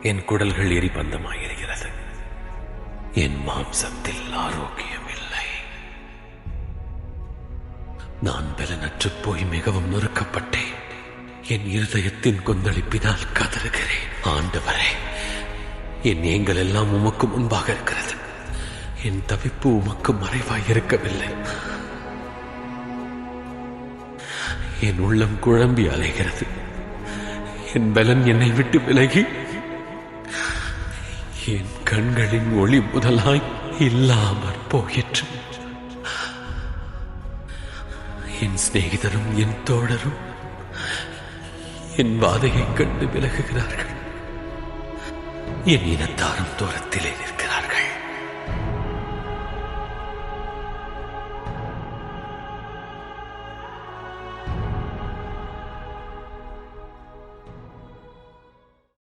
என் குடல்கள் எரிபந்தமாயிருக்கிறது. என் மாம்சத்தில் ஆரோக்கியம் இல்லை. நான் பலனற்று போய் மிகவும் நொறுக்கப்பட்டேன். என் இருதயத்தின் கொந்தளிப்பினால் கதறுகிறேன். ஆண்டவரே, என் ஏங்கள் எல்லாம் உமக்கு முன்பாக இருக்கிறது. என் தவிப்பு உமக்கு மறைவாய் இருக்கவில்லை. என் உள்ளம் குழம்பி அலைகிறது. என் பலன் என்னை விட்டு விலகி என் கண்களின் ஒளி முதலாய் இல்லாமற் போயிற்று. என் சிநேகிதரும் என் தோழரும் என் வாதையைக் கண்டு விலகுகிறார்கள். என் இனத்தாரும் தூரத்திலே நிற்கிறார்கள்.